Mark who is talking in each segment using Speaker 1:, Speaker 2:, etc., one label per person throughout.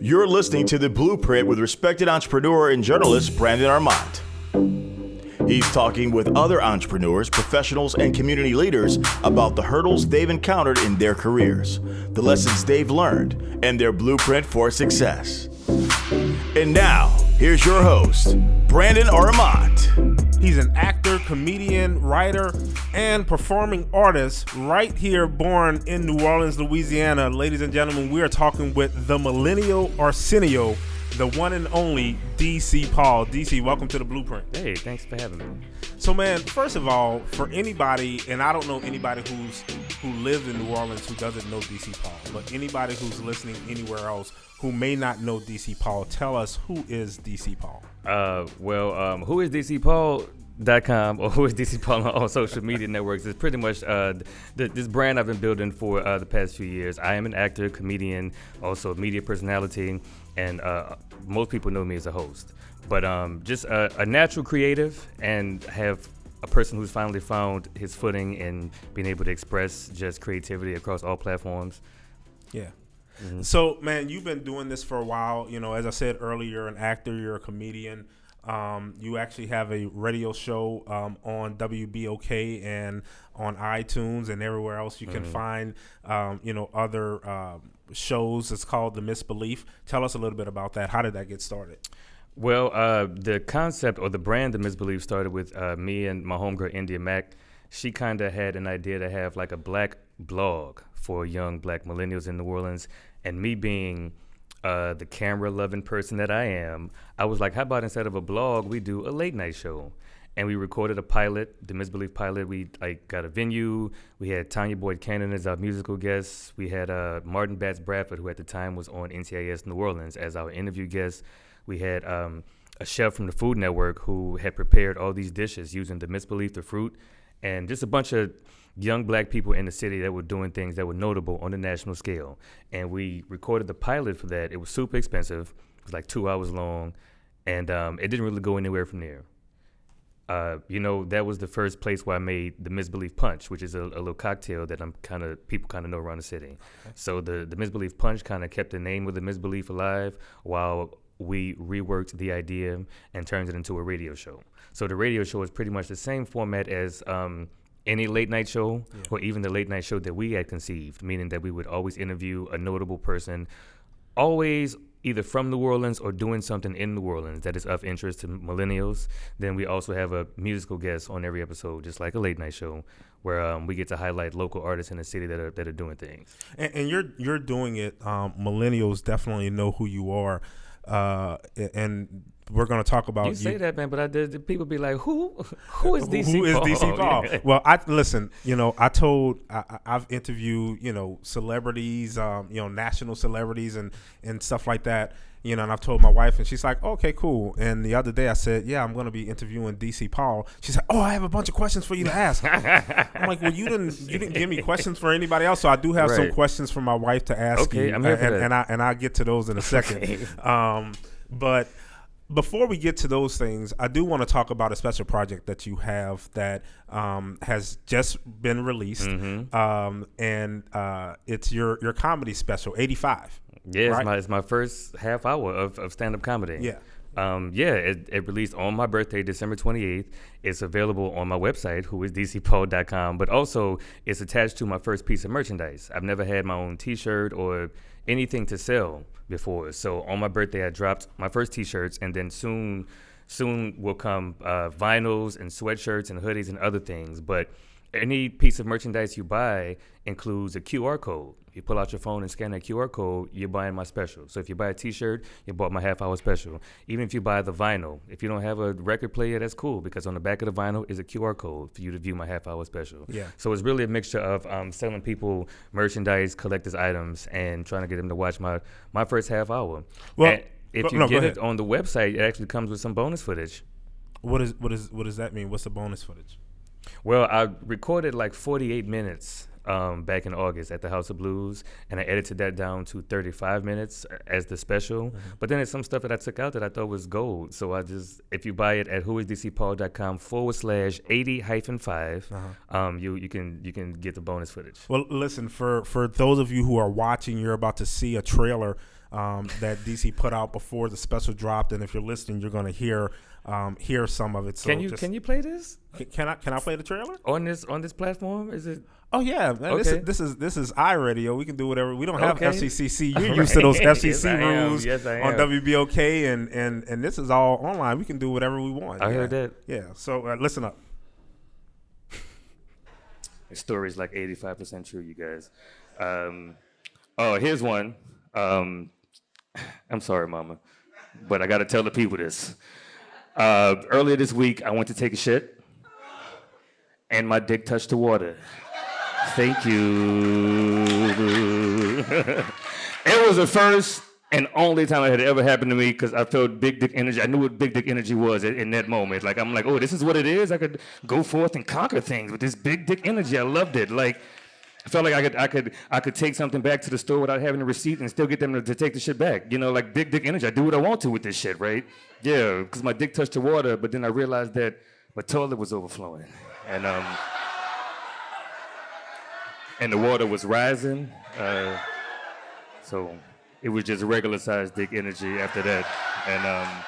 Speaker 1: You're listening to The Blueprint with respected entrepreneur and journalist Brandon Armant. He's talking with other entrepreneurs, professionals, and community leaders about the hurdles they've encountered in their careers, the lessons they've learned, and their blueprint for success. And now, here's your host, Brandon Armant.
Speaker 2: He's an actor, comedian, writer, and performing artist right here, born in New Orleans, Louisiana. Ladies and gentlemen, we are talking with the Millennial Arsenio, the one and only DC Paul. DC, welcome to the Blueprint.
Speaker 3: Hey, thanks for having me.
Speaker 2: So, man, first of all, for anybody, and I don't know anybody who lives in New Orleans who doesn't know DC Paul, but anybody who's listening anywhere else who may not know DC Paul, tell us, who is DC Paul?
Speaker 3: Who is DC Paul.com or who is DC Paul on all social media networks is pretty much this brand I've been building for the past few years. I am an actor, comedian, also a media personality, and most people know me as a host. But just a natural creative, and have a person who's finally found his footing in being able to express just creativity across all platforms.
Speaker 2: Yeah.
Speaker 3: Mm-hmm.
Speaker 2: So, man, you've been doing this for a while. You know, as I said earlier, you're an actor, you're a comedian. You actually have a radio show on WBOK and on iTunes and everywhere else you can find, other shows. It's called the Misbelief. Tell us a little bit about that. How did that get started?
Speaker 3: Well, the concept or the brand, the Misbelief, started with me and my homegirl, India Mac. She kind of had an idea to have like a black blog for young black millennials in New Orleans. And me being the camera-loving person that I am, I was like, how about instead of a blog, we do a late-night show? And we recorded a pilot, the Misbelief pilot. We got a venue. We had Tanya Boyd Cannon as our musical guest. We had Martin Batts Bradford, who at the time was on NCIS New Orleans, as our interview guest. We had a chef from the Food Network who had prepared all these dishes using the Misbelief, the fruit, and just a bunch of young black people in the city that were doing things that were notable on the national scale. And we recorded the pilot for that. It was super expensive. It was like 2 hours long, and it didn't really go anywhere from there. That was the first place where I made the Misbelief Punch, which is a little cocktail that people kind of know around the city. Okay. So the Misbelief Punch kind of kept the name of the Misbelief alive while we reworked the idea and turned it into a radio show. So the radio show is pretty much the same format as any late night show, or even the late night show that we had conceived, meaning that we would always interview a notable person, always either from New Orleans or doing something in New Orleans that is of interest to millennials. Then we also have a musical guest on every episode, just like a late night show, where we get to highlight local artists in the city that are doing things.
Speaker 2: And you're doing it. Millennials definitely know who you are, and we're going to talk about
Speaker 3: you. Say that, man, but people be like, who is DC Paul?
Speaker 2: Who is DC Paul? Yeah. Well, I've interviewed, celebrities, national celebrities and stuff like that, and I've told my wife, and she's like, okay, cool. And the other day I said, yeah, I'm going to be interviewing DC Paul. She said, oh, I have a bunch of questions for you to ask. I'm like, well, you didn't give me questions for anybody else, so I do have some questions for my wife to ask you.
Speaker 3: I'm here for that.
Speaker 2: And I'll get to those in a second. But before we get to those things, I do want to talk about a special project that you have that has just been released, and it's your comedy special, 85.
Speaker 3: Yeah,
Speaker 2: right?
Speaker 3: it's my first half hour of stand-up comedy.
Speaker 2: Yeah.
Speaker 3: It released on my birthday, December 28th. It's available on my website, whoisdcpaul.com, but also it's attached to my first piece of merchandise. I've never had my own T-shirt or anything to sell before. So on my birthday, I dropped my first T-shirts, and then soon will come vinyls and sweatshirts and hoodies and other things. But any piece of merchandise you buy includes a QR code. You pull out your phone and scan that QR code, you're buying my special. So if you buy a T-shirt, you bought my half-hour special. Even if you buy the vinyl, if you don't have a record player, that's cool, because on the back of the vinyl is a QR code for you to view my half-hour special.
Speaker 2: Yeah.
Speaker 3: So it's really a mixture of selling people merchandise, collector's items, and trying to get them to watch my first half hour. Well, and if you get it on the website, it actually comes with some bonus footage.
Speaker 2: What does that mean? What's the bonus footage?
Speaker 3: Well, I recorded like 48 minutes back in August at the House of Blues, and I edited that down to 35 minutes as the special. Mm-hmm. But then there's some stuff that I took out that I thought was gold. So if you buy it at whoisdcpaul.com/80-5, you can get the bonus footage.
Speaker 2: Well, listen, for those of you who are watching, you're about to see a trailer that DC put out before the special dropped. And if you're listening, you're going to hear some of it. So
Speaker 3: can you play this?
Speaker 2: Can I play the trailer
Speaker 3: on this platform? Is it?
Speaker 2: Oh yeah, man,
Speaker 3: okay.
Speaker 2: This is iRadio. We can do whatever. We don't have
Speaker 3: Okay.
Speaker 2: FCCC. You're used to those FCC rules
Speaker 3: Yes, I am.
Speaker 2: on WBOK, and this is all online. We can do whatever we want.
Speaker 3: I heard that.
Speaker 2: Yeah. So listen up.
Speaker 3: The story's like 85% true, you guys. Here's one. I'm sorry, Mama, but I got to tell the people this. Earlier this week, I went to take a shit, and my dick touched the water. Thank you. It was the first and only time it had ever happened to me because I felt big dick energy. I knew what big dick energy was in that moment. Like, I'm like, oh, this is what it is? I could go forth and conquer things with this big dick energy. I loved it. Like, I felt like I could take something back to the store without having a receipt and still get them to take the shit back. You know, like big dick energy. I do what I want to with this shit, right? Yeah, because my dick touched the water, but then I realized that my toilet was overflowing. And the water was rising. So it was just regular sized dick energy after that. And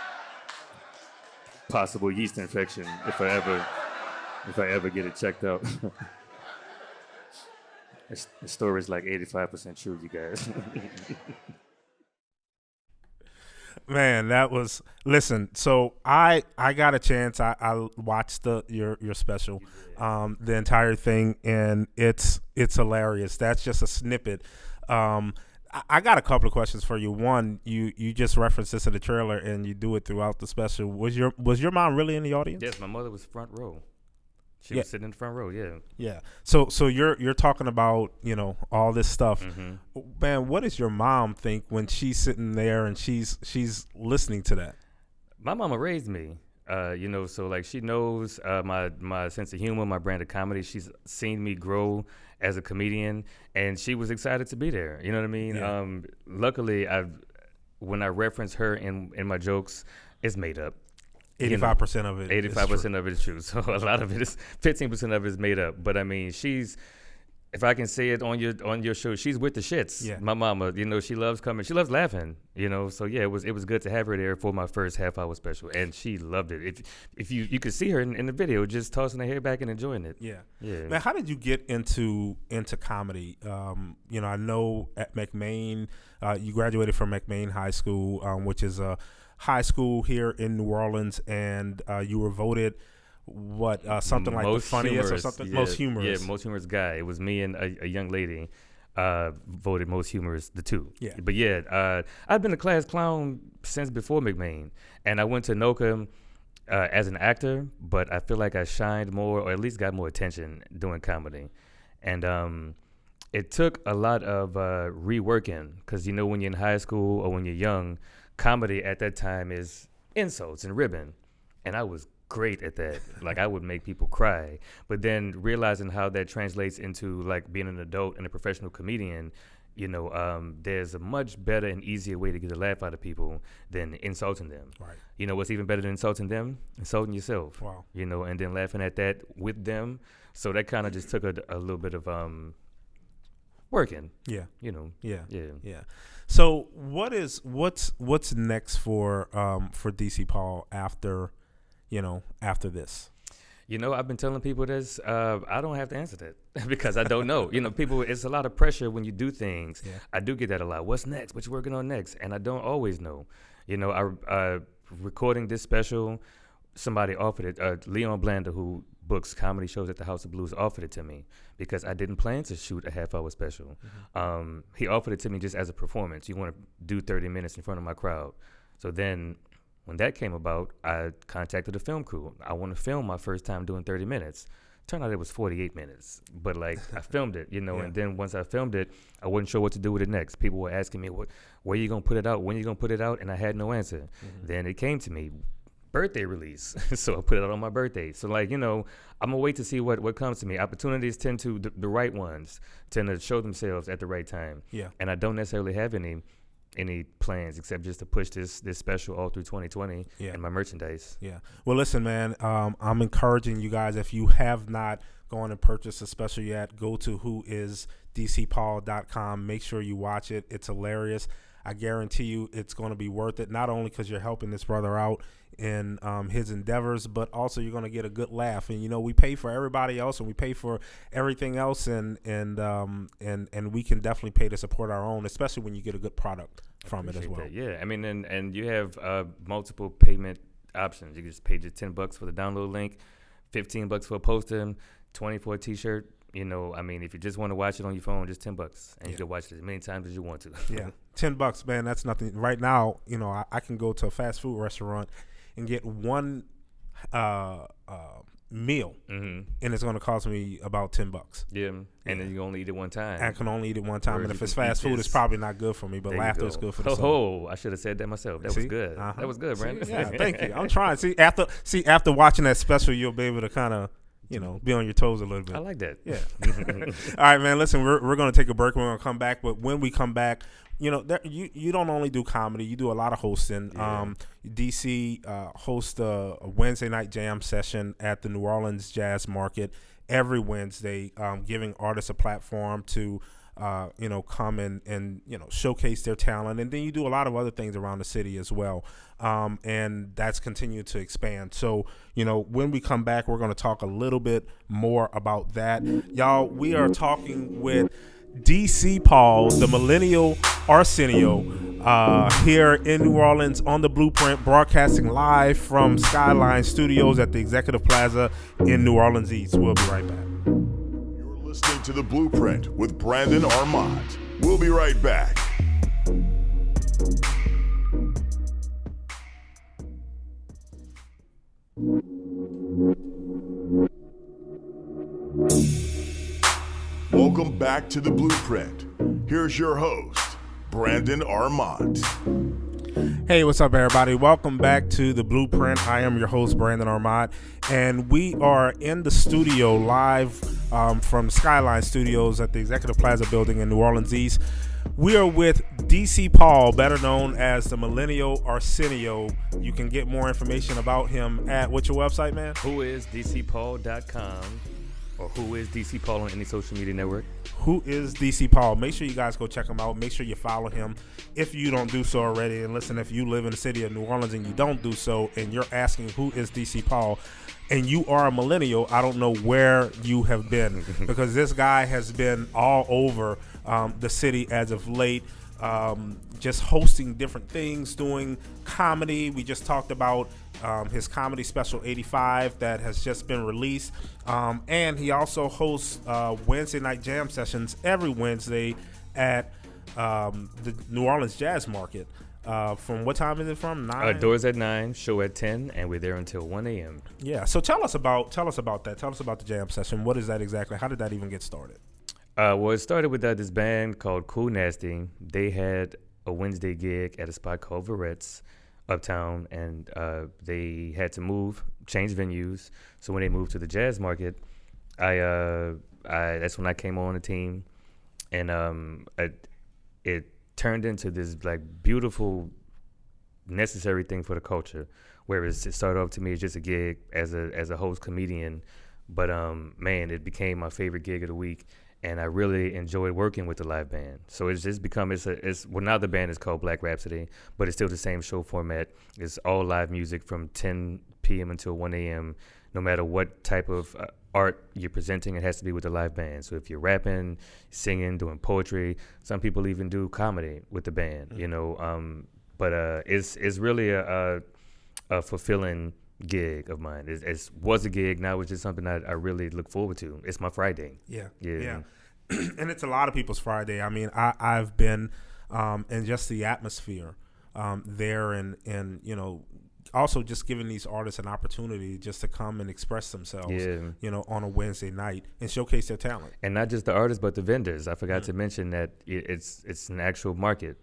Speaker 3: possible yeast infection if I ever get it checked out. The story's like 85% true, you guys.
Speaker 2: Man, that was so I got a chance. I watched your special, the entire thing, and it's hilarious. That's just a snippet. I got a couple of questions for you. One, you just referenced this in the trailer, and you do it throughout the special. Was your mom really in the audience?
Speaker 3: Yes, my mother was front row. She was sitting in the front row, yeah.
Speaker 2: Yeah. So you're talking about, all this stuff.
Speaker 3: Mm-hmm.
Speaker 2: Man, what does your mom think when she's sitting there and she's listening to that?
Speaker 3: My mama raised me, so like she knows my sense of humor, my brand of comedy. She's seen me grow as a comedian, and she was excited to be there. You know what I mean?
Speaker 2: Yeah.
Speaker 3: Luckily, when I reference her in my jokes, it's made up.
Speaker 2: 85% of it.
Speaker 3: 85% of it is true. So a lot of it is 15% of it is made up. But I mean, if I can say it on your show, she's with the shits.
Speaker 2: Yeah.
Speaker 3: My mama, she loves coming. She loves laughing. So yeah, it was good to have her there for my first half-hour special, and she loved it. If you could see her in the video, just tossing her hair back and enjoying it.
Speaker 2: Yeah.
Speaker 3: Yeah.
Speaker 2: Man, how did you get into comedy? I know at McMain, you graduated from McMain High School, which is a high school here in New Orleans, and you were voted something like the funniest
Speaker 3: humorous,
Speaker 2: or something?
Speaker 3: Yeah,
Speaker 2: most humorous.
Speaker 3: Yeah, most humorous guy. It was me and a young lady voted most humorous, the two.
Speaker 2: Yeah.
Speaker 3: But yeah, I've been a class clown since before McMain, and I went to NOCA as an actor, but I feel like I shined more, or at least got more attention doing comedy. And it took a lot of reworking, because when you're in high school or when you're young, comedy at that time is insults and ribbing, and I was great at that. Like, I would make people cry. But then realizing how that translates into like being an adult and a professional comedian, there's a much better and easier way to get a laugh out of people than insulting them.
Speaker 2: Right.
Speaker 3: What's even better than insulting them? Insulting yourself.
Speaker 2: Wow.
Speaker 3: And then laughing at that with them. So that kind of just took a little bit of working.
Speaker 2: Yeah.
Speaker 3: Yeah.
Speaker 2: So what's next for DC Paul after this?
Speaker 3: I've been telling people this. I don't have to answer that because I don't know. People, it's a lot of pressure when you do things.
Speaker 2: Yeah.
Speaker 3: I do get that a lot. What's next? What you working on next? And I don't always know. I recording this special, somebody offered it. Leon Blander, who books comedy shows at the House of Blues, offered it to me because I didn't plan to shoot a half-hour special. Mm-hmm. He offered it to me just as a performance. You want to do 30 minutes in front of my crowd. So then when that came about, I contacted the film crew. I want to film my first time doing 30 minutes. Turned out it was 48 minutes, but like I filmed it,
Speaker 2: Yeah.
Speaker 3: And then once I filmed it, I wasn't sure what to do with it next. People were asking me, where you going to put it out? When you going to put it out? And I had no answer. Mm-hmm. Then it came to me, birthday release. So I put it out on my birthday. So like, I'm gonna wait to see what comes to me. Opportunities tend to, the right ones tend to show themselves at the right time.
Speaker 2: Yeah.
Speaker 3: And I don't necessarily have any plans except just to push this special all through 2020 and my merchandise.
Speaker 2: Yeah. Well, listen, man, I'm encouraging you guys, if you have not gone and purchased a special yet, go to whoisdcpaul.com. Make sure you watch it. It's hilarious. I guarantee you it's going to be worth it, not only because you're helping this brother out in his endeavors, but also you're going to get a good laugh. And we pay for everybody else, and we pay for everything else, and we can definitely pay to support our own, especially when you get a good product from it as well.
Speaker 3: That. Yeah, I mean, and you have multiple payment options. You can just pay just $10 for the download link, $15 for a poster, $20 for a T-shirt. I mean, if you just want to watch it on your phone, just $10, and you can watch it as many times as you want to.
Speaker 2: Yeah, $10, man, that's nothing. Right now, I can go to a fast food restaurant and get one meal, and it's going to cost me about $10.
Speaker 3: Yeah, and then you only eat it one time.
Speaker 2: I can only eat it one time, and if it's fast food, it's probably not good for me. But laughter is good for the soul.
Speaker 3: I should have said that myself. That was good. That was good, Brandon.
Speaker 2: Yeah, thank you. I'm trying. After watching that special, you'll be able to kind of be on your toes a little bit.
Speaker 3: I like that.
Speaker 2: Yeah. All right, man. Listen, we're going to take a break. We're going to come back, but when we come back, you don't only do comedy. You do a lot of hosting.
Speaker 3: Yeah.
Speaker 2: DC hosts a Wednesday night jam session at the New Orleans Jazz Market every Wednesday, giving artists a platform to come and showcase their talent. And then you do a lot of other things around the city as well. And that's continued to expand. So, when we come back, we're going to talk a little bit more about that. Y'all, we are talking with DC Paul, the Millennial Arsenio, here in New Orleans on the Blueprint, broadcasting live from Skyline Studios at the Executive Plaza in New Orleans East. We'll be right back.
Speaker 1: You're listening to The Blueprint with Brandon Armant. We'll be right back. Welcome back to The Blueprint. Here's your host, Brandon Armant.
Speaker 2: Hey, what's up, everybody? Welcome back to The Blueprint. I am your host, Brandon Armant, and we are in the studio live from Skyline Studios at the Executive Plaza building in New Orleans East. We are with DC Paul, better known as the Millennial Arsenio. You can get more information about him at what's your website, man?
Speaker 3: whoisdcpaul.com, or who is DC Paul on any social media network.
Speaker 2: Who is DC Paul? Make sure you guys go check him out. Make sure you follow him if you don't do so already. And listen, if you live in the city of New Orleans and you don't do so, and you're asking who is DC Paul, and you are a millennial, I don't know where you have been, because this guy has been all over the city as of late, just hosting different things, doing comedy. We just talked about his comedy special 85 that has just been released, and he also hosts Wednesday night jam sessions every Wednesday at the New Orleans Jazz Market. From what time is it from? 9?
Speaker 3: Doors at 9, show at 10, and we're there until 1 a.m.
Speaker 2: Yeah. So tell us about that. Tell us about the jam session. What is that exactly? How did that even get started?
Speaker 3: Well, it started with this band called Cool Nasty. They had a Wednesday gig at a spot called Veret's uptown, and they had to change venues. So when they moved to the Jazz Market, that's when I came on the team, and it turned into this like beautiful, necessary thing for the culture. Whereas it started off to me as just a gig as a host comedian, but man, it became my favorite gig of the week. And I really enjoyed working with the live band. So it's just become, now the band is called Black Rhapsody, but it's still the same show format. It's all live music from 10 p.m. until 1 a.m. No matter what type of art you're presenting, it has to be with the live band. So if you're rapping, singing, doing poetry, some people even do comedy with the band, but it's really a fulfilling gig of mine. It was a gig, now it's just something I really look forward to. It's my Friday.
Speaker 2: Yeah. And it's a lot of people's Friday. I mean, I've been in just the atmosphere there, and also just giving these artists an opportunity just to come and express themselves, on a Wednesday night and showcase their talent.
Speaker 3: And not just the artists, but the vendors. I forgot to mention that it's an actual market.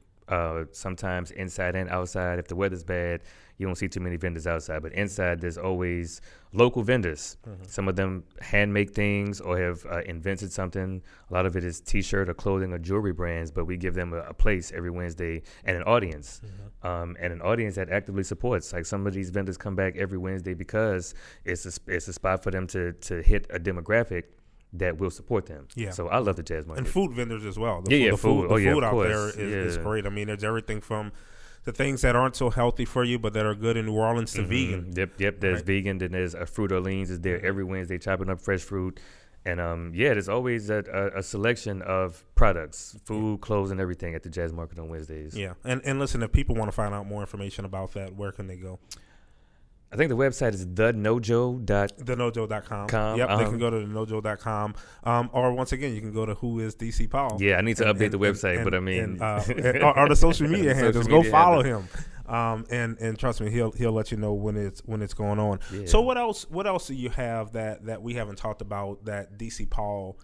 Speaker 3: Sometimes inside and outside. If the weather's bad, you don't see too many vendors outside, but inside there's always local vendors. Mm-hmm. Some of them hand make things or have invented something. A lot of it is t-shirt or clothing or jewelry brands, but we give them a place every Wednesday and an audience. Mm-hmm. And an audience that actively supports. Like some of these vendors come back every Wednesday because it's a spot for them to hit a demographic that will support them.
Speaker 2: Yeah.
Speaker 3: So I love the jazz market.
Speaker 2: And food vendors as well.
Speaker 3: Food.
Speaker 2: Food
Speaker 3: Of
Speaker 2: out
Speaker 3: course.
Speaker 2: there is great. I mean, there's everything from the things that aren't so healthy for you, but that are good in New Orleans to vegan.
Speaker 3: Yep. There's vegan. Then there's Fruit Orleans is there every Wednesday chopping up fresh fruit. And there's always a selection of products, food, clothes, and everything at the Jazz Market on Wednesdays.
Speaker 2: Yeah. And listen, if people want to find out more information about that, where can they go?
Speaker 3: I think the website is thenojo.com.
Speaker 2: Thenojo.com. Yep, they can go to thenojo.com. Or once again, you can go to Who is DC Paul.
Speaker 3: Yeah, I need to update the website, but I mean,
Speaker 2: or the social media handles. Go follow him. And trust me, he'll let you know when it's going on. Yeah. So what else do you have that we haven't talked about that DC Paul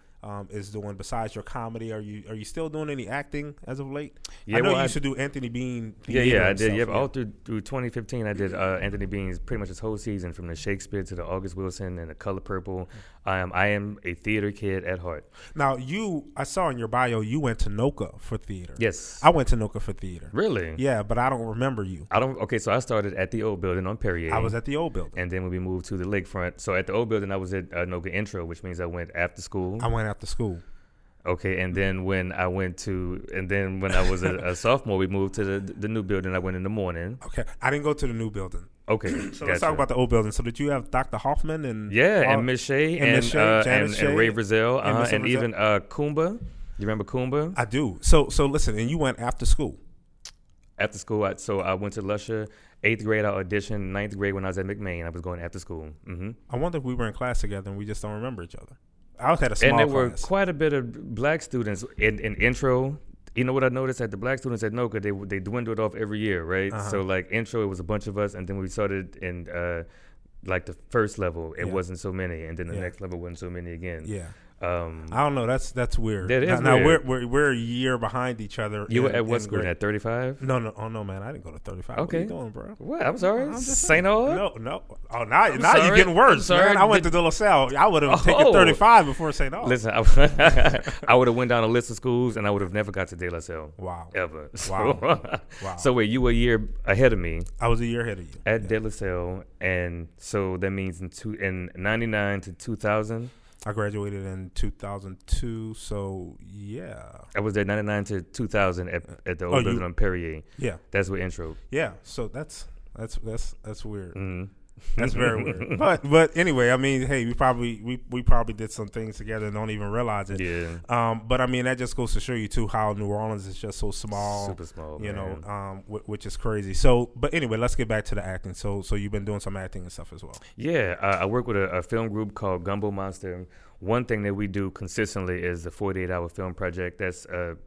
Speaker 2: is doing besides your comedy? Are you still doing any acting as of late? Yeah, I know you used to do Anthony Bean.
Speaker 3: Yeah, I did. All through 2015, I did Anthony Bean's pretty much his whole season, from the Shakespeare to the August Wilson and the Color Purple. I am a theater kid at heart.
Speaker 2: Now, I saw in your bio you went to NOCA for theater.
Speaker 3: Yes,
Speaker 2: I went to NOCA for theater.
Speaker 3: Really?
Speaker 2: Yeah, but I don't remember you.
Speaker 3: Okay, so I started at the old building on Perrier.
Speaker 2: I was at the old building,
Speaker 3: and then when we moved to the lakefront. So at the old building, I was at NOCA Intro, which means I went after school.
Speaker 2: I went after school.
Speaker 3: Okay, and then when I was a sophomore, we moved to the new building. I went in the morning.
Speaker 2: Okay, I didn't go to the new building.
Speaker 3: Okay,
Speaker 2: so let's talk about the old building. So did you have Dr. Hoffman and
Speaker 3: and Miss Shea and Ray Brazil and even Kumba? You remember Kumba?
Speaker 2: I do. So listen, and you went after school.
Speaker 3: After school, I went to Lusher. 8th grade, I auditioned. 9th grade, when I was at McMain, I was going after school. Mm-hmm.
Speaker 2: I wonder if we were in class together and we just don't remember each other. I had a small class.
Speaker 3: And there were quite a bit of black students in intro. You know what I noticed? That the black students at NOCA, they dwindled off every year, right? Uh-huh. So like intro, it was a bunch of us, and then we started in like the first level, it wasn't so many, and then the next level wasn't so many again.
Speaker 2: Yeah. I don't know. That's weird.
Speaker 3: That is
Speaker 2: now
Speaker 3: weird.
Speaker 2: we're a year behind each other.
Speaker 3: You were at what school? At 35?
Speaker 2: No. Oh no, man. I didn't go to 35. Okay. What are you doing, bro?
Speaker 3: What? I'm sorry. St. Aug?
Speaker 2: No. Oh, now you're getting worse, man. I went to De La Salle. I would have taken 35 before St. Aug.
Speaker 3: Listen, I would have went down a list of schools, and I would have never got to De La Salle.
Speaker 2: Wow.
Speaker 3: Ever.
Speaker 2: Wow.
Speaker 3: So wait, you were a year ahead of me.
Speaker 2: I was a year ahead of you
Speaker 3: at De La Salle, and so that means in 99 to 2000.
Speaker 2: I graduated in 2002, so yeah.
Speaker 3: I was there 99 to 2000 at the old building on Perrier.
Speaker 2: Yeah,
Speaker 3: that's what intro.
Speaker 2: Yeah, so that's weird.
Speaker 3: Mm-hmm.
Speaker 2: That's very weird. But anyway, I mean, hey, we probably did some things together and don't even realize it.
Speaker 3: Yeah.
Speaker 2: But I mean, that just goes to show you too how New Orleans is just so small,
Speaker 3: super small.
Speaker 2: You know, which is crazy. So, but anyway, let's get back to the acting. So you've been doing some acting and stuff as well.
Speaker 3: Yeah, I work with a film group called Gumbo Monster. One thing that we do consistently is the 48-hour film project. That's a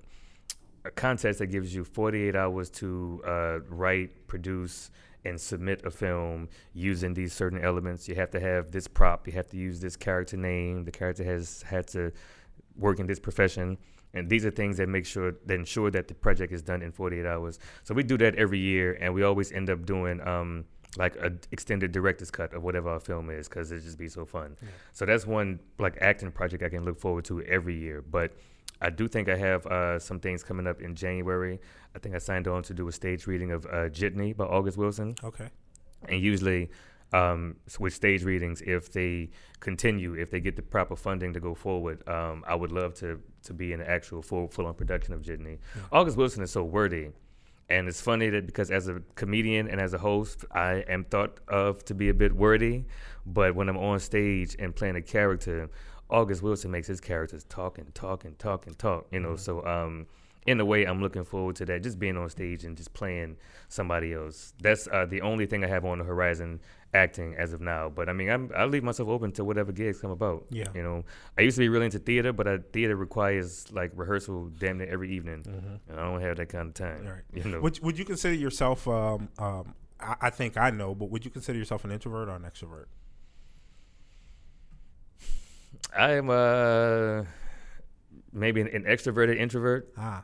Speaker 3: contest that gives you 48 hours to write, produce, and submit a film using these certain elements. You have to have this prop. You have to use this character name. The character has had to work in this profession. And these are things that ensure that the project is done in 48 hours. So we do that every year, and we always end up doing like an extended director's cut of whatever our film is, because it just be so fun. Yeah. So that's one like acting project I can look forward to every year. But I do think I have some things coming up in January. I think I signed on to do a stage reading of Jitney by August Wilson.
Speaker 2: Okay. And
Speaker 3: usually with stage readings, if they get the proper funding to go forward, I would love to be in an actual full-on production of Jitney. Yeah. August Wilson is so wordy. And it's funny that because as a comedian and as a host, I am thought of to be a bit wordy. But when I'm on stage and playing a character, August Wilson makes his characters talk. You know, so in a way, I'm looking forward to that, just being on stage and just playing somebody else. That's the only thing I have on the horizon, acting as of now. But I mean, I leave myself open to whatever gigs come about.
Speaker 2: Yeah.
Speaker 3: You know, I used to be really into theater, but theater requires like rehearsal damn near every evening, and I don't have that kind of time.
Speaker 2: Right.
Speaker 3: You know?
Speaker 2: Would you consider yourself? I think I know, but would you consider yourself an introvert or an extrovert?
Speaker 3: I am maybe an extroverted introvert.
Speaker 2: I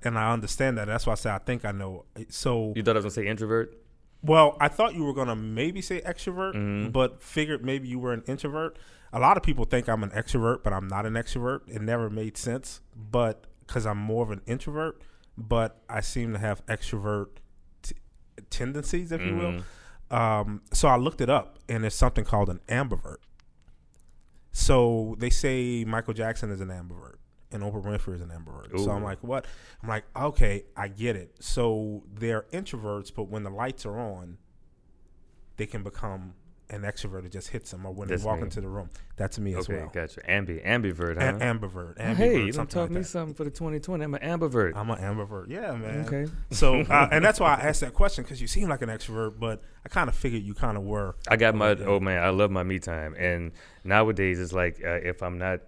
Speaker 2: and I understand that. That's why I say I think I know. So
Speaker 3: you thought I was gonna say introvert?
Speaker 2: Well, I thought you were gonna maybe say extrovert, but figured maybe you were an introvert. A lot of people think I'm an extrovert, but I'm not an extrovert. It never made sense, but because I'm more of an introvert, but I seem to have extrovert tendencies, if you will. So I looked it up, and it's something called an ambivert. So they say Michael Jackson is an ambivert and Oprah Winfrey is an ambivert.
Speaker 3: Ooh.
Speaker 2: So I'm like, what? I'm like, okay, I get it. So they're introverts, but when the lights are on, they can become an extrovert. It just hits them, or when
Speaker 3: That's
Speaker 2: they walk
Speaker 3: me.
Speaker 2: into the room. That's me as
Speaker 3: Okay,
Speaker 2: well.
Speaker 3: gotcha. Ambivert, huh?
Speaker 2: Ambivert.
Speaker 3: Hey, you done
Speaker 2: something
Speaker 3: taught
Speaker 2: like
Speaker 3: me
Speaker 2: that.
Speaker 3: something for the 2020. I'm an ambivert.
Speaker 2: I'm an ambivert. Yeah, man.
Speaker 3: Okay.
Speaker 2: So, and that's why I asked that question, because you seem like an extrovert, but I kind of figured you kind of were.
Speaker 3: I got my, oh man, I love my me time. And nowadays it's like if I'm not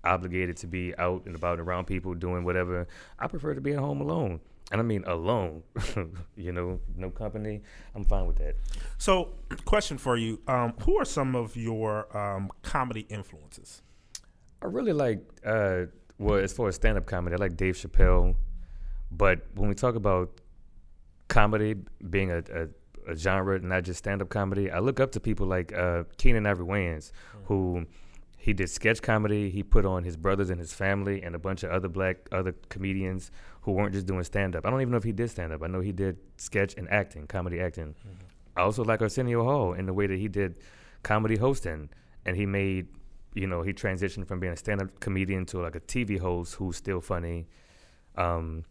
Speaker 3: obligated to be out and about around people doing whatever, I prefer to be at home alone. And I mean alone, no company. I'm fine with that.
Speaker 2: So, question for you: who are some of your comedy influences?
Speaker 3: I really like, as far as stand-up comedy, I like Dave Chappelle. But when we talk about comedy being a genre, not just stand-up comedy, I look up to people like Keenan Ivory Wayans, who he did sketch comedy. He put on his brothers and his family and a bunch of other comedians who weren't just doing stand-up. I don't even know if he did stand-up. I know he did sketch and acting, comedy acting. Mm-hmm. I also like Arsenio Hall in the way that he did comedy hosting, and he made, he transitioned from being a stand-up comedian to like a TV host who's still funny. I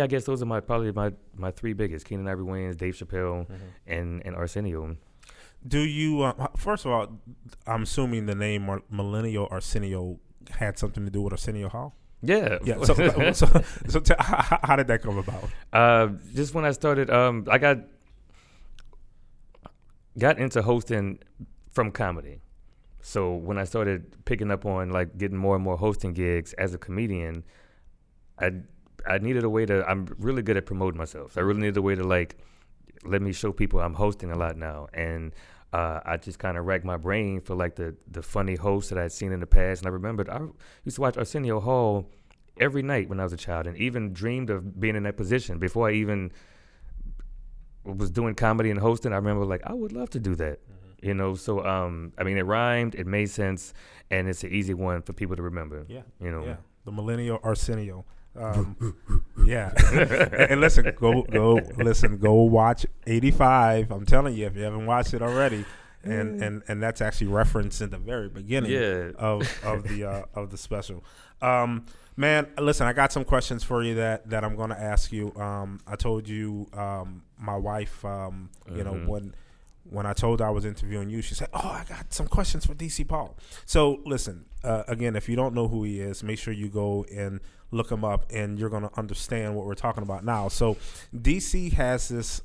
Speaker 3: guess those are probably my three biggest: Keenan Ivory Wayans, Dave Chappelle, and Arsenio.
Speaker 2: Do you? First of all, I'm assuming the name Millennial Arsenio had something to do with Arsenio Hall.
Speaker 3: Yeah.
Speaker 2: So how did that come about?
Speaker 3: Just when I started, I got into hosting from comedy. So when I started picking up on like getting more and more hosting gigs as a comedian, I needed a way to. I'm really good at promoting myself. So I really needed a way to like let me show people I'm hosting a lot now. And I just kind of racked my brain for like the funny hosts that I'd seen in the past. And I remembered I used to watch Arsenio Hall every night when I was a child, and even dreamed of being in that position before I even was doing comedy and hosting. I remember like, I would love to do that, So, I mean, it rhymed, it made sense, and it's an easy one for people to remember.
Speaker 2: Yeah.
Speaker 3: Yeah.
Speaker 2: The Millennial Arsenio. Yeah. and listen, go watch 85. I'm telling you, if you haven't watched it already. And that's actually referenced in the very beginning of the special. Man, listen, I got some questions for you that I'm going to ask you. I told you my wife, when I told her I was interviewing you, she said, "Oh, I got some questions for DC Paul." So listen, again, if you don't know who he is, make sure you go and look him up, and you're going to understand what we're talking about now. So DC has this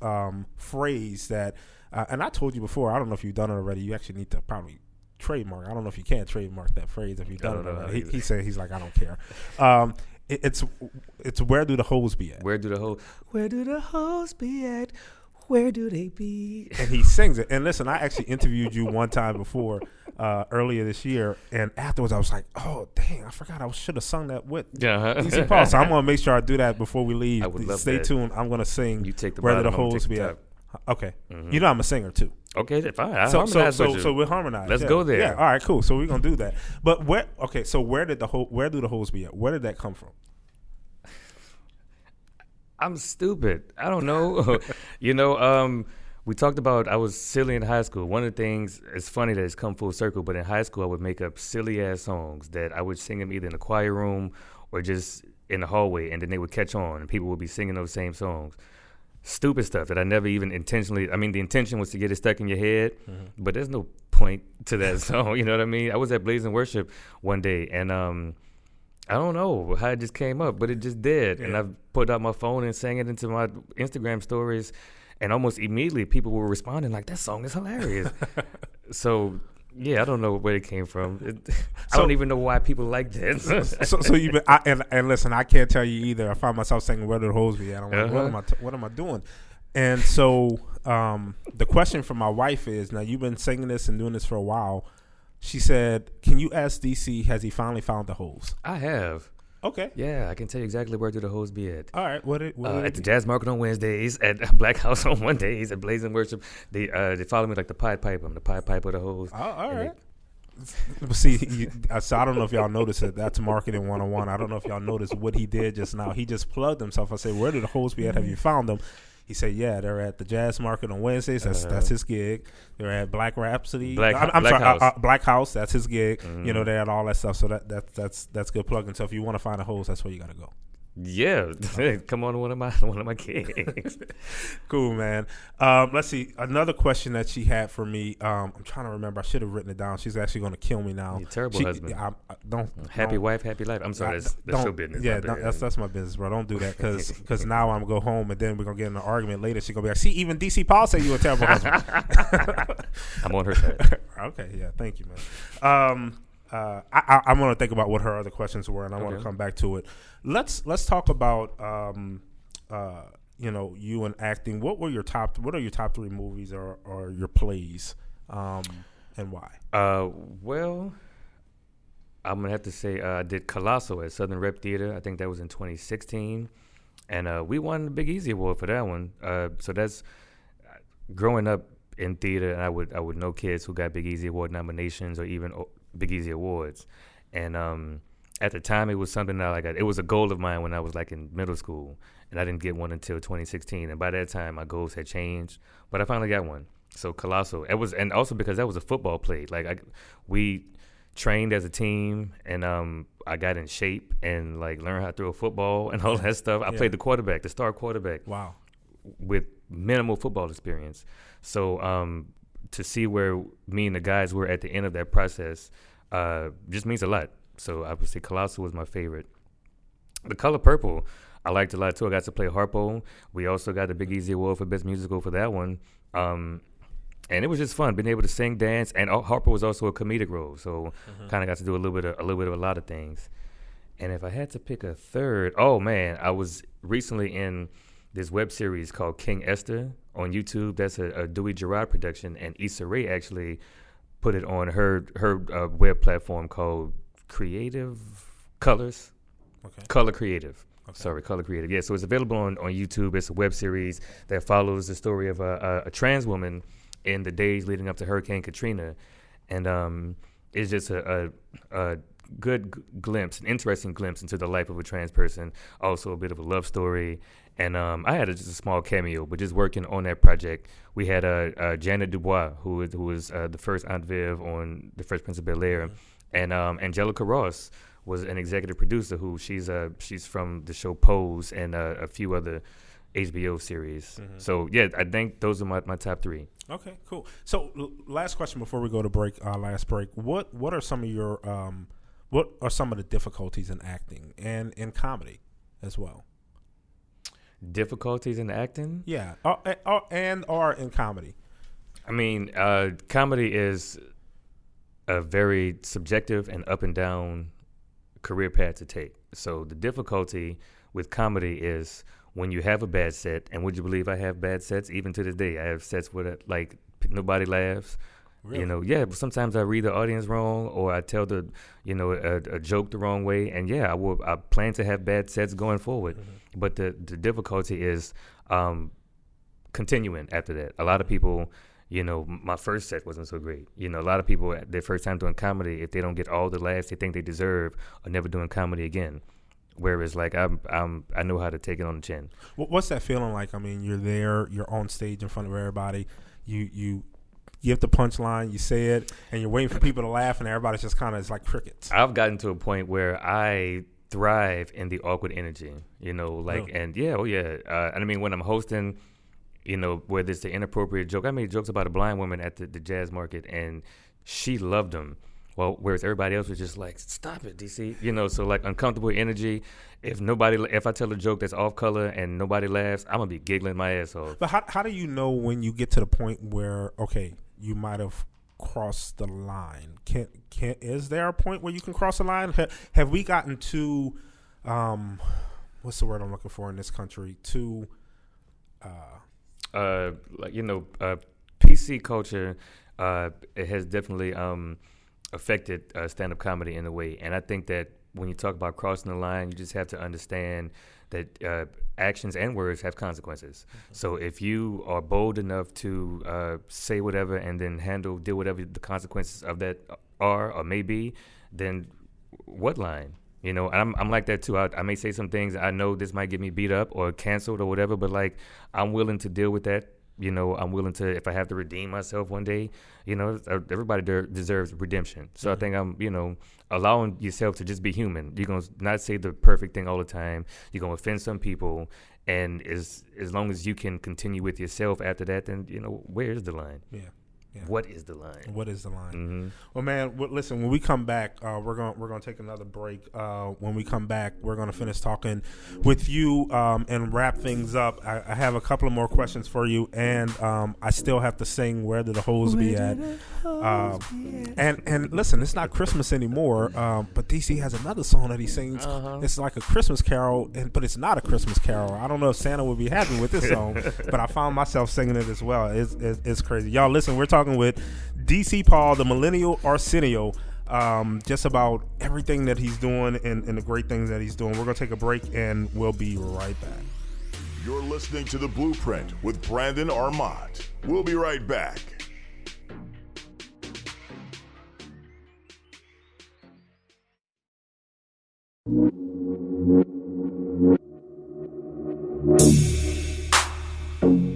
Speaker 2: phrase that, and I told you before, I don't know if you've done it already. You actually need to probably trademark. I don't know if you can trademark that phrase if you've done it already. He said, he's like, I don't care. It's where do the hoes be at?
Speaker 3: Where do the hoes be at? Where do they be?
Speaker 2: And he sings it. And listen, I actually interviewed you one time before, earlier this year, and afterwards I was like, oh, dang, I forgot I should have sung that with DC Paul. So I'm going to make sure I do that before we leave.
Speaker 3: I would love
Speaker 2: Stay
Speaker 3: that.
Speaker 2: tuned. I'm going to sing
Speaker 3: You take the
Speaker 2: Where Do the
Speaker 3: bottom, I'm
Speaker 2: Hoes
Speaker 3: take
Speaker 2: Be
Speaker 3: the
Speaker 2: At?
Speaker 3: top.
Speaker 2: Okay.
Speaker 3: Mm-hmm.
Speaker 2: You know I'm a singer too.
Speaker 3: Okay, fine. I
Speaker 2: So
Speaker 3: harmonize with you.
Speaker 2: we'll harmonize.
Speaker 3: Let's go there.
Speaker 2: Yeah, all right, cool. So we're going to do that. But so where do the hoes be at? Where did that come from?
Speaker 3: I'm stupid. I don't know. We talked about I was silly in high school. One of the things, it's funny that it's come full circle, but in high school I would make up silly-ass songs that I would sing them either in the choir room or just in the hallway, and then they would catch on, and people would be singing those same songs. Stupid stuff that I never even intentionally, the intention was to get it stuck in your head, but there's no point to that song, you know what I mean? I was at Blazing Worship one day, and I don't know how it just came up, but it just did. Yeah. And I put out my phone and sang it into my Instagram stories, and almost immediately people were responding like, that song is hilarious. So, yeah, I don't know where it came from. I don't even know why people like this.
Speaker 2: so you've been, and listen, I can't tell you either. I find myself saying, where do the hoes be at? I'm like, what am I doing? And so the question from my wife is, now you've been singing this and doing this for a while. She said, can you ask DC, has he finally found the hoes?
Speaker 3: I have.
Speaker 2: Okay.
Speaker 3: Yeah, I can tell you exactly where do the hoes be at.
Speaker 2: All right. What
Speaker 3: at the Jazz Market on Wednesdays, at Black House on Mondays, at Blazing Worship. They follow me like the Pied Piper. I'm the Pied Piper of the hoes.
Speaker 2: Oh, all right. See, so I don't know if y'all noticed it. That's marketing 101. I don't know if y'all noticed what he did just now. He just plugged himself. I said, where did the hoes be at? Have you found them? He said, yeah, they're at the Jazz Market on Wednesdays. That's his gig. They're at Black Rhapsody. Black House. That's his gig. You know, they're at all that stuff. So that's good plugging. So if you want to find a host, that's where you got to go.
Speaker 3: Yeah, come on to one of my gigs.
Speaker 2: Cool, man. Let's see. Another question that she had for me. I'm trying to remember. I should have written it down. She's actually going to kill me now.
Speaker 3: You're a terrible husband.
Speaker 2: Happy
Speaker 3: wife, happy life. I'm sorry. That's your business.
Speaker 2: Yeah, that's my business, bro. Don't do that because now I'm going to go home and then we're going to get in an argument later. She's going to be like, see, even DC Paul said you a terrible husband.
Speaker 3: I'm on her side.
Speaker 2: Okay, yeah. Thank you, man. I'm going to think about what her other questions were, and I want to come back to it. Let's talk about you and acting. What are your top 3 movies or your plays, and why?
Speaker 3: Well, I'm gonna have to say I did Colossal at Southern Rep Theater. I think that was in 2016, and we won the Big Easy Award for that one. So that's growing up in theater, and I would know kids who got Big Easy Award nominations or even Big Easy Awards, and at the time it was something that it was a goal of mine when I was like in middle school, and I didn't get one until 2016, and by that time my goals had changed, but I finally got one. So Colossal, it was, and also because that was a football play. We trained as a team, and I got in shape and learned how to throw a football and all that stuff. I played the star quarterback.
Speaker 2: Wow.
Speaker 3: With minimal football experience. So to see where me and the guys were at the end of that process just means a lot. So I would say Colossal was my favorite. The Color Purple, I liked a lot too. I got to play Harpo. We also got the Big Easy Award for Best Musical for that one. And it was just fun being able to sing, dance, and Harpo was also a comedic role. So kind of got to do a little bit of a lot of things. And if I had to pick a third, oh man, I was recently in this web series called King Esther on YouTube. That's a Dewey Gerard production, and Issa Rae actually put it on her web platform called Creative Colors.
Speaker 2: Okay.
Speaker 3: Color Creative.
Speaker 2: Okay.
Speaker 3: Sorry, Color Creative. Yeah, so it's available on YouTube. It's a web series that follows the story of a trans woman in the days leading up to Hurricane Katrina. And it's just a good glimpse, an interesting glimpse into the life of a trans person, also a bit of a love story. And I had just a small cameo, but just working on that project, we had Janet Dubois, who was the first Aunt Viv on The Fresh Prince of Bel-Air, and Angelica Ross was an executive producer who she's from the show Pose and a few other HBO series. So yeah, I think those are my top 3.
Speaker 2: Okay, cool. So last question before we go to break. Last break. What are some of your what are some of the difficulties in acting and in comedy as well?
Speaker 3: Difficulties in acting?
Speaker 2: Yeah, or in comedy.
Speaker 3: I mean, comedy is a very subjective and up and down career path to take. So the difficulty with comedy is when you have a bad set, and would you believe I have bad sets even to this day? I have sets where nobody laughs.
Speaker 2: Really?
Speaker 3: Yeah, but sometimes I read the audience wrong, or I tell a joke the wrong way, and I plan to have bad sets going forward. But the difficulty is continuing after that. A lot of people, my first set wasn't so great. A lot of people, their first time doing comedy, if they don't get all the laughs they think they deserve, are never doing comedy again. Whereas, I know how to take it on the chin.
Speaker 2: What's that feeling like? I mean, you're there, you're on stage in front of everybody, you give the punchline, you say it, and you're waiting for people to laugh, and everybody's just kind of, it's like crickets.
Speaker 3: I've gotten to a point where I thrive in the awkward energy,
Speaker 2: Really?
Speaker 3: And I mean, when I'm hosting, whether it's the inappropriate joke, I made jokes about a blind woman at the Jazz Market, and she loved them. Well, whereas everybody else was just like, stop it, DC. So uncomfortable energy. If I tell a joke that's off color and nobody laughs, I'm gonna be giggling my ass off.
Speaker 2: But how do you know when you get to the point where, okay, you might have crossed the line? Is there a point where you can cross the line? Have we gotten to, what's the word I'm looking for in this country?
Speaker 3: PC culture, it has definitely affected stand-up comedy in a way, and I think that when you talk about crossing the line, you just have to understand that actions and words have consequences. So if you are bold enough to say whatever and then deal whatever the consequences of that are or may be, then what line? You know, and I'm like that too. I may say some things I know this might get me beat up or canceled or whatever, but like I'm willing to deal with that. You know, I'm willing to, if I have to redeem myself one day, you know, everybody deserves redemption. So I think I'm, you know, allowing yourself to just be human. You're going to not say the perfect thing all the time. You're going to offend some people. And as long as you can continue with yourself after that, then, you know, where is the line?
Speaker 2: Yeah. Yeah.
Speaker 3: What is the line?
Speaker 2: What is the line?
Speaker 3: Mm-hmm.
Speaker 2: Well, man, listen. When we come back, we're gonna take another break. When we come back, we're gonna finish talking with you and wrap things up. I have a couple of more questions for you, and I still have to sing "Where Did the Hoes Be At?" And listen, it's not Christmas anymore. But DC has another song that he sings. It's like a Christmas carol, but it's not a Christmas carol. I don't know if Santa would be happy with this song, but I found myself singing it as well. It's crazy, y'all. Listen, we're talking with DC Paul, the Millennial Arsenio, just about everything that he's doing and the great things that he's doing. We're going to take a break, and we'll be right back.
Speaker 1: You're listening to The Blueprint with Brandon Armant. We'll be right back.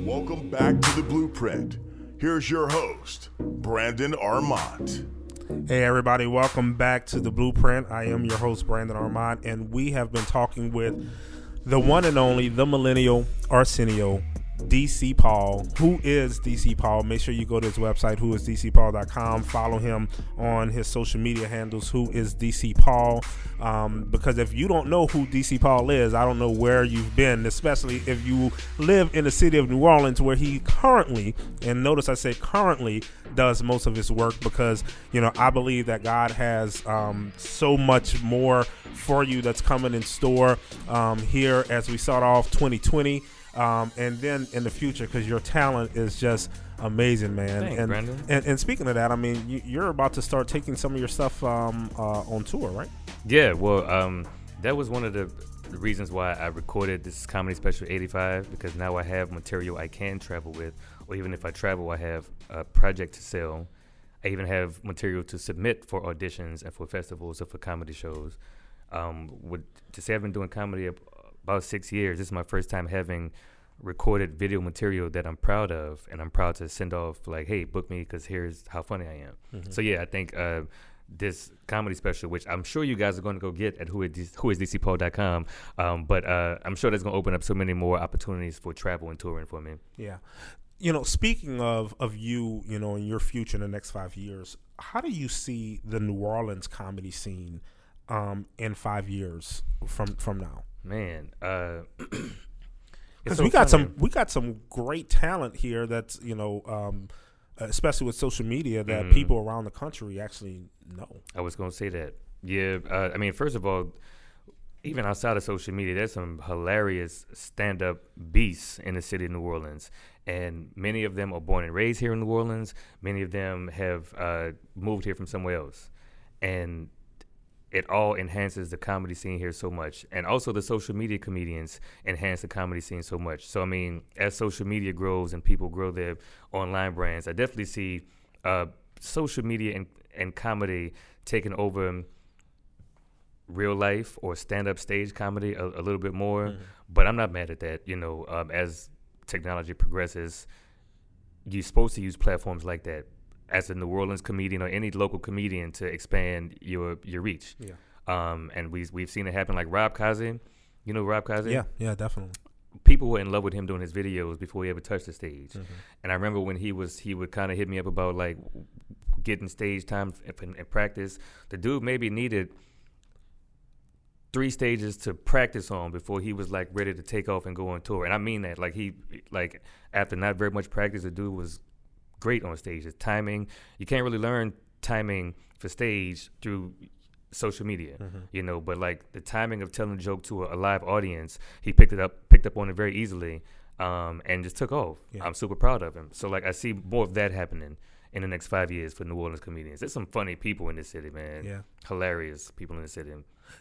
Speaker 1: Welcome back to The Blueprint. Here's your host, Brandon Armant.
Speaker 2: Hey, everybody. Welcome back to The Blueprint. I am your host, Brandon Armant, and we have been talking with the one and only, the Millennial Arsenio, DC Paul. Who is DC Paul? Make sure you go to his website, whoisdcpaul.com. Follow him on his social media handles, Who is DC Paul. Because if you don't know who DC Paul is, I don't know where you've been, especially if you live in the city of New Orleans, where he currently, and notice I say currently, does most of his work, because, you know, I believe that God has so much more for you that's coming in store here as we start off 2020. And then in the future, because your talent is just amazing, man.
Speaker 3: Thanks, Brandon.
Speaker 2: And speaking of that, I mean, you're about to start taking some of your stuff on tour, right?
Speaker 3: Yeah, well, that was one of the reasons why I recorded this comedy special 85, because now I have material I can travel with, or even if I travel, I have a project to sell. I even have material to submit for auditions and for festivals or for comedy shows. To say I've been doing comedy about 6 years, this is my first time having recorded video material that I'm proud of, and I'm proud to send off, like, hey, book me because here's how funny I am. Mm-hmm. So yeah, I think this comedy special, which I'm sure you guys are going to go get at whoisdcpaul.com, but I'm sure that's going to open up so many more opportunities for travel and touring for me.
Speaker 2: Yeah. You know, speaking of you, you know, in your future in the next 5 years, how do you see the New Orleans comedy scene in 5 years from now?
Speaker 3: Man,
Speaker 2: because
Speaker 3: so
Speaker 2: we got some great talent here. That's, you know, especially with social media, that people around the country actually know.
Speaker 3: I was gonna say that. Yeah, I mean, first of all, even outside of social media, there's some hilarious stand-up beasts in the city of New Orleans, and many of them are born and raised here in New Orleans. Many of them have moved here from somewhere else, and it all enhances the comedy scene here so much. And also the social media comedians enhance the comedy scene so much. So, I mean, as social media grows and people grow their online brands, I definitely see social media and comedy taking over real life or stand-up stage comedy a little bit more. Mm-hmm. But I'm not mad at that. You know, as technology progresses, you're supposed to use platforms like that as a New Orleans comedian or any local comedian to expand your reach. Yeah. And we've seen it happen, like Rob Kazi. You know Rob Kazi?
Speaker 2: Yeah, definitely.
Speaker 3: People were in love with him doing his videos before he ever touched the stage. Mm-hmm. And I remember when he would kind of hit me up about, like, getting stage time and practice. The dude maybe needed 3 stages to practice on before he was, like, ready to take off and go on tour. And I mean that. Like, after not very much practice, the dude was great on stage. His timing, you can't really learn timing for stage through social media, you know, but like the timing of telling a joke to a live audience, he picked up on it very easily, and just took off. Yeah. I'm super proud of him. So, like, I see more of that happening in the next 5 years for New Orleans comedians. There's some funny people in this city, man. Yeah. Hilarious people in the city.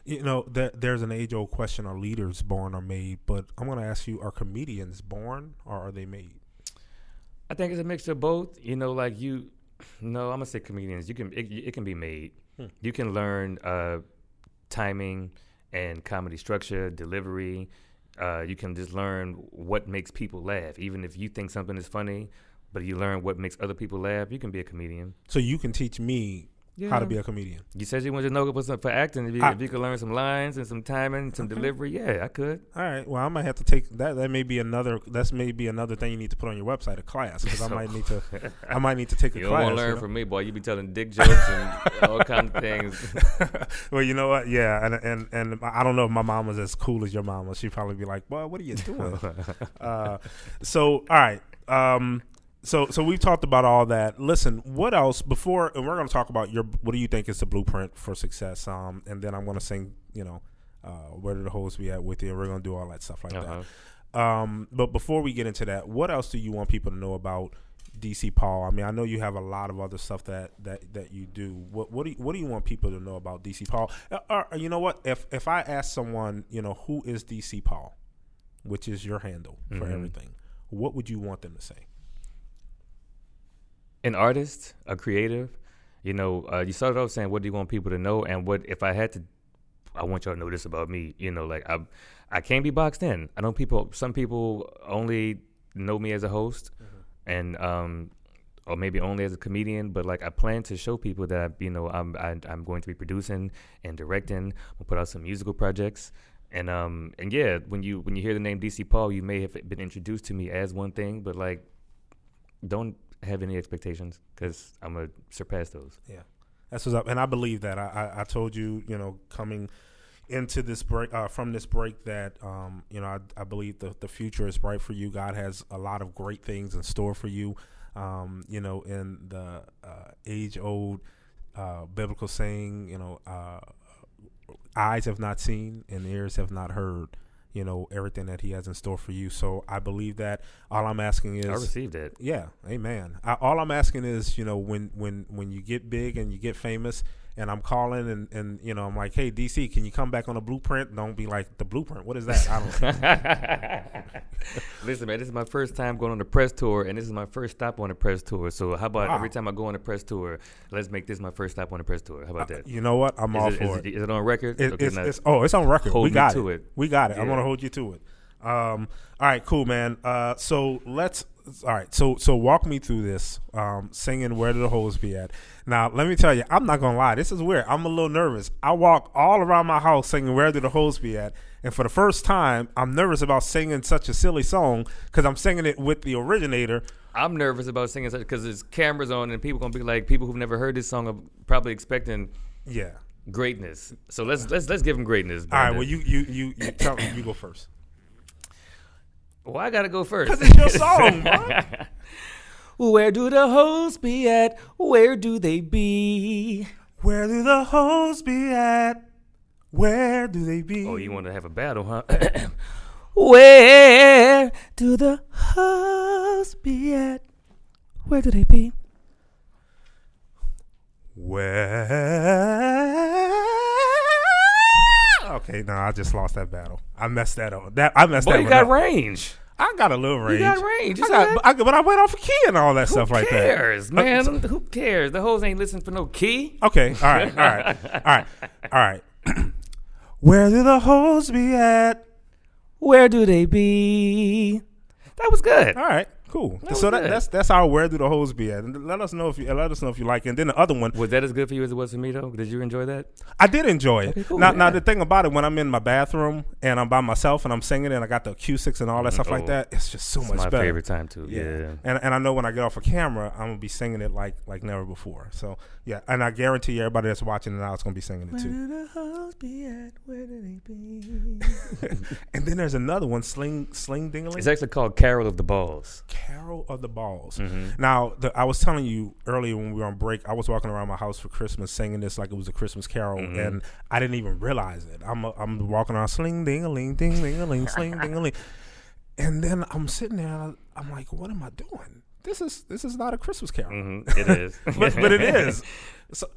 Speaker 2: You know, there's an age-old question, are leaders born or made? But I'm going to ask you, are comedians born or are they made?
Speaker 3: I think it's a mixture of both. You know, like I'm gonna say comedians. It can be made. You can learn timing and comedy structure, delivery. You can just learn what makes people laugh. Even if you think something is funny, but you learn what makes other people laugh, you can be a comedian.
Speaker 2: So you can teach me how to be a comedian.
Speaker 3: You said you wanted to know for acting. If you could learn some lines and some timing, some delivery, yeah, I could.
Speaker 2: All right. Well, I might have to take that. That may be another. That's maybe another thing you need to put on your website, a class, because I might need to. I might need to take a
Speaker 3: you
Speaker 2: class.
Speaker 3: You don't want to learn from me, boy. You be telling dick jokes and all kinds of things.
Speaker 2: Well, you know what? Yeah, and I don't know if my mom was as cool as your mama. She'd probably be like, "Boy, what are you doing?" So, all right. So we've talked about all that. Listen, what else before? And we're going to talk about what do you think is the blueprint for success? And then I'm going to sing, where do the hoes be at with you? And we're going to do all that stuff like that. But before we get into that, what else do you want people to know about DC Paul? I mean, I know you have a lot of other stuff that you do. What do you want people to know about DC Paul? You know what? If I ask someone, who is DC Paul, which is your handle for everything, what would you want them to say?
Speaker 3: An artist, a creative, you started off saying, what do you want people to know? And what, if I had to, I want y'all to know this about me, like I can't be boxed in. I know some people only know me as a host and, or maybe only as a comedian, but like I plan to show people that, I'm going to be producing and directing. We'll put out some musical projects. And yeah, when you hear the name DC Paul, you may have been introduced to me as one thing, but like, don't have any expectations because I'm going to surpass those. Yeah.
Speaker 2: That's what's up. And I believe that. I told you, coming into this break, from this break that, I believe the future is bright for you. God has a lot of great things in store for you. In the age-old biblical saying, eyes have not seen and ears have not heard, everything that he has in store for you. So I believe that. All I'm asking is,
Speaker 3: I received it.
Speaker 2: Yeah, amen. All I'm asking is, when you get big and you get famous, and I'm calling and I'm like, hey, DC, can you come back on the Blueprint? Don't be like, the Blueprint, what is that? I don't know.
Speaker 3: Listen, man, this is my first time going on the press tour, and this is my first stop on the press tour. So how about every time I go on the press tour, let's make this my first stop on the press tour. How about that?
Speaker 2: You know what? I'm all for it.
Speaker 3: Is it on record?
Speaker 2: It's on record. We got it. We got it.
Speaker 3: Yeah.
Speaker 2: I'm going to hold you to it. All right, cool, man. So walk me through this, singing Where Do the Hoes Be At? Now, let me tell you, I'm not going to lie. This is weird. I'm a little nervous. I walk all around my house singing Where Do the Hoes Be At? And for the first time, I'm nervous about singing such a silly song because I'm singing it with the originator.
Speaker 3: I'm nervous about singing such because there's cameras on and people going to be like, people who've never heard this song are probably expecting greatness. So let's give them greatness.
Speaker 2: Brandon. All right, well, you tell me, you go first.
Speaker 3: Well, I gotta go first.
Speaker 2: Because it's your song, bro.
Speaker 3: Where do the hoes be at? Where do they be?
Speaker 2: Where do the hoes be at? Where do they be?
Speaker 3: Oh, you want to have a battle, huh? Where do the hoes be at? Where do they be?
Speaker 2: Where? Okay, no, I just lost that battle. I messed that up. Boy,
Speaker 3: you got range.
Speaker 2: I got a little range.
Speaker 3: You got range.
Speaker 2: But I went off a key and all that stuff like that.
Speaker 3: Who cares, man? Who cares? The hoes ain't listening for no key.
Speaker 2: Okay, all right. Where do the hoes be at?
Speaker 3: Where do they be? That was good.
Speaker 2: All right. Cool. So that's our Where Do the Hoes Be At? And let us know if you like it. And then the other one,
Speaker 3: was that as good for you as it was for me though? Did you enjoy that?
Speaker 2: I did enjoy it.
Speaker 3: Okay, cool,
Speaker 2: now the thing about it, when I'm in my bathroom and I'm by myself and I'm singing and I got the acoustics and all that stuff like that, it's just so much better.
Speaker 3: My favorite time too. Yeah.
Speaker 2: And I know when I get off a camera, I'm gonna be singing it like never before. So yeah, and I guarantee you, everybody that's watching it now is gonna be singing it too. Where do the hoes be at? Where do they be? And then there's another one, Sling Dingaling.
Speaker 3: It's actually called Carol of the Balls.
Speaker 2: Carol of the Balls.
Speaker 3: Mm-hmm.
Speaker 2: Now, I was telling you earlier when we were on break, I was walking around my house for Christmas singing this like it was a Christmas carol, and I didn't even realize it. I'm walking around, sling ding-a-ling, ding-a-ling, sling ding-a-ling. And then I'm sitting there, I'm like, what am I doing? This is not a Christmas carol.
Speaker 3: Mm-hmm. It is.
Speaker 2: but it is.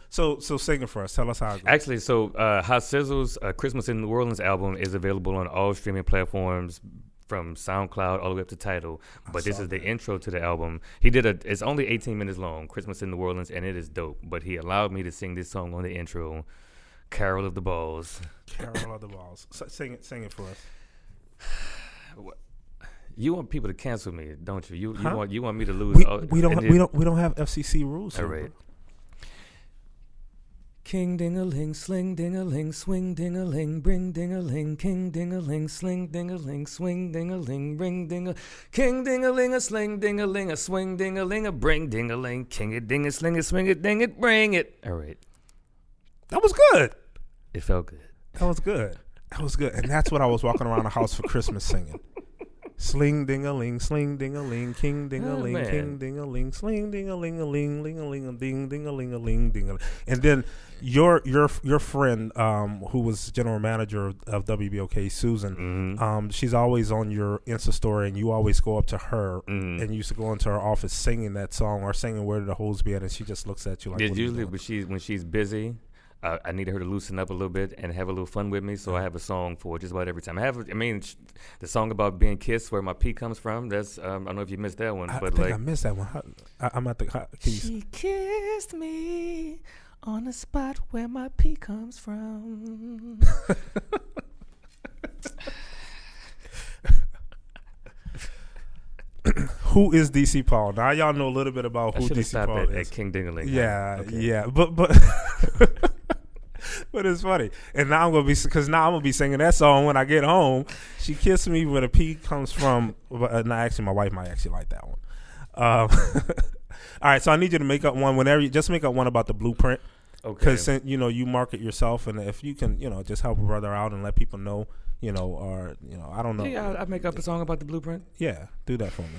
Speaker 2: So sing it for us. Tell us how it goes.
Speaker 3: Actually, Hot Sizzle's Christmas in New Orleans album is available on all streaming platforms, from SoundCloud all the way up to Tidal. But this is the intro to the album. He did it's only 18 minutes long, Christmas in New Orleans, and it is dope. But he allowed me to sing this song on the intro Carol of the Balls.
Speaker 2: Carol of the Balls. Sing it for us.
Speaker 3: You want people to cancel me, don't you?
Speaker 2: Huh?
Speaker 3: You want me to lose?
Speaker 2: We don't have FCC rules.
Speaker 3: All right. King ding-a-ling, sling ding-a-ling, swing ding-a-ling, bring ding-a-ling, king ding-a-ling, sling ding-a-ling, swing ding-a-ling, bring ding-a, king ding-a-ling, a sling ding-a-ling, a swing ding-a-ling, a bring ding-a-ling, king it, ding it, sling it, swing it, ding it, bring it. All right.
Speaker 2: That was good.
Speaker 3: It felt good.
Speaker 2: That was good. And that's what I was walking around the house for Christmas singing. Sling ding-a-ling, king ding-a-ling,
Speaker 3: Oh,
Speaker 2: king ding-a-ling, sling ding-a-ling, ling-a-ling, a ding, ding-a-ling, ding-a-ling. And then your friend, who was general manager of WBOK, Susan, she's always on your Insta story, and you always go up to her, and you used to go into her office singing that song or singing "Where Did the Hoes Be At," and she just looks at you like.
Speaker 3: It's usually when she's busy. I needed her to loosen up a little bit and have a little fun with me, so I have a song for just about every time. The song about being kissed, where my pee comes from. That's I don't know if you missed that one,
Speaker 2: I
Speaker 3: but
Speaker 2: think I missed that one. I'm at the.
Speaker 3: She kissed me on the spot where my pee comes from.
Speaker 2: Who is DC Paul? Now y'all know a little bit about who DC Paul is.
Speaker 3: At King Dingaling.
Speaker 2: Yeah, but but it's funny. And now I'm gonna be singing that song when I get home. She kissed me where the pee comes from. Not actually, my wife might actually like that one. All right, so I need you to make up one just make up one about the blueprint. Okay. Because you market yourself, and if you can, just help a brother out and let people know. I don't know.
Speaker 3: Yeah, I make up a song about the blueprint.
Speaker 2: Yeah, do that for me,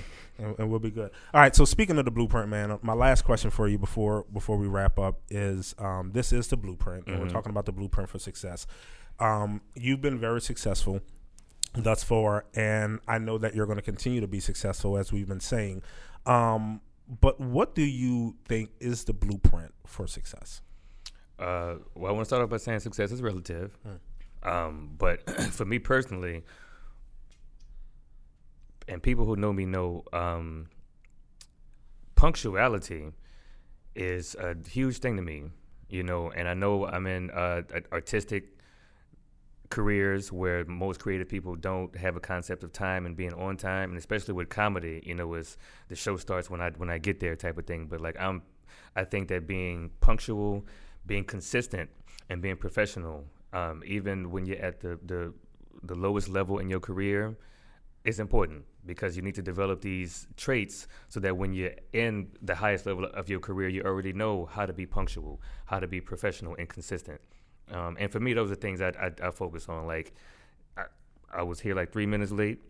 Speaker 2: and we'll be good. All right, so speaking of the blueprint, man, my last question for you before we wrap up is, this is the blueprint, and we're talking about the blueprint for success. You've been very successful thus far, and I know that you're going to continue to be successful, as we've been saying. But what do you think is the blueprint for success?
Speaker 3: Well, I want to start off by saying success is relative. But for me personally, and people who know me know, punctuality is a huge thing to me, and I know I'm in artistic careers where most creative people don't have a concept of time and being on time, and especially with comedy, is the show starts when I get there type of thing. But I think that being punctual, being consistent, and being professional, even when you're at the lowest level in your career, is important, because you need to develop these traits so that when you're in the highest level of your career, you already know how to be punctual, how to be professional and consistent. And for me, those are things I focus on. Like, I was here 3 minutes late,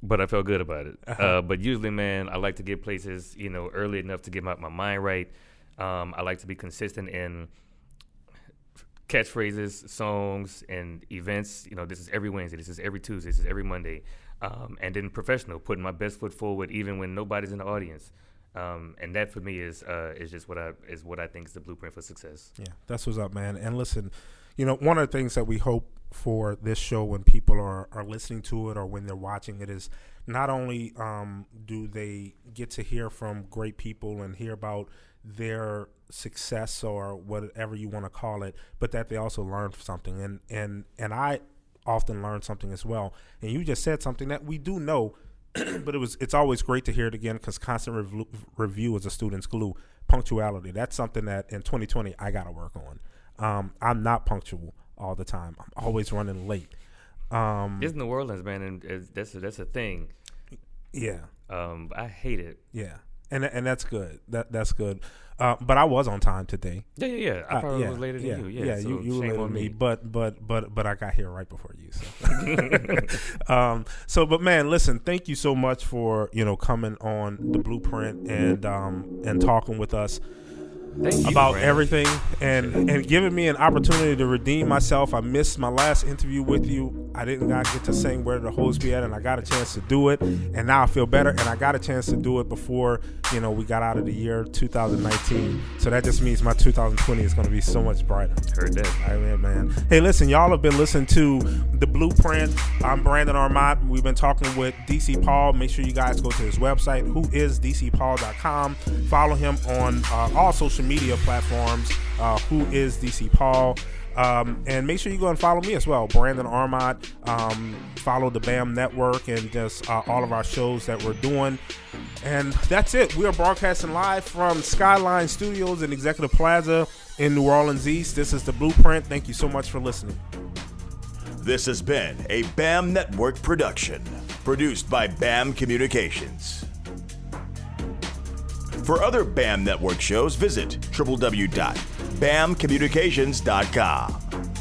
Speaker 3: but I felt good about it. But usually, man, I like to get places, early enough to get my mind right. I like to be consistent in catchphrases, songs, and events. This is every Wednesday, this is every Tuesday, this is every Monday. And then professional, putting my best foot forward even when nobody's in the audience. And that for me is just what I think is the blueprint for success. Yeah,
Speaker 2: that's what's up, man. And listen, one of the things that we hope for this show when people are listening to it or when they're watching it is not only do they get to hear from great people and hear about their success or whatever you want to call it, but that they also learn something. And I often learn something as well. And you just said something that we do know, but it's always great to hear it again, because constant review is a student's glue. Punctuality, that's something that in 2020 I got to work on. I'm not punctual all the time. I'm always running late.
Speaker 3: It's New Orleans, man, and that's a thing.
Speaker 2: Yeah.
Speaker 3: I hate it.
Speaker 2: Yeah. And that's good. That's good. But I was on time today.
Speaker 3: Yeah. I probably was later than you. Yeah, so
Speaker 2: you were later than me. But I got here right before you. So. But man, listen. Thank you so much for coming on the Blueprint and talking with us about everything and giving me an opportunity to redeem myself. I missed my last interview with you. I didn't get to sing Where Did the Hoes Be At, and I got a chance to do it, and now I feel better, and I got a chance to do it before we got out of the year 2019. So that just means my 2020 is going to be so much brighter.
Speaker 3: Heard that.
Speaker 2: All right, man. Hey, listen, y'all have been listening to The Blueprint. I'm Brandon Armant. We've been talking with DC Paul. Make sure you guys go to his website, whoisdcpaul.com. Follow him on all social social media platforms, Who is DC Paul. And make sure you go and follow me as well, Brandon Armant. Follow the BAM Network and just all of our shows that we're doing. And that's it. We are broadcasting live from Skyline Studios in Executive Plaza in New Orleans East. This is The Blueprint. Thank you so much for listening.
Speaker 1: This has been a BAM Network production, produced by BAM Communications. For other BAM Network shows, visit www.bamcommunications.com.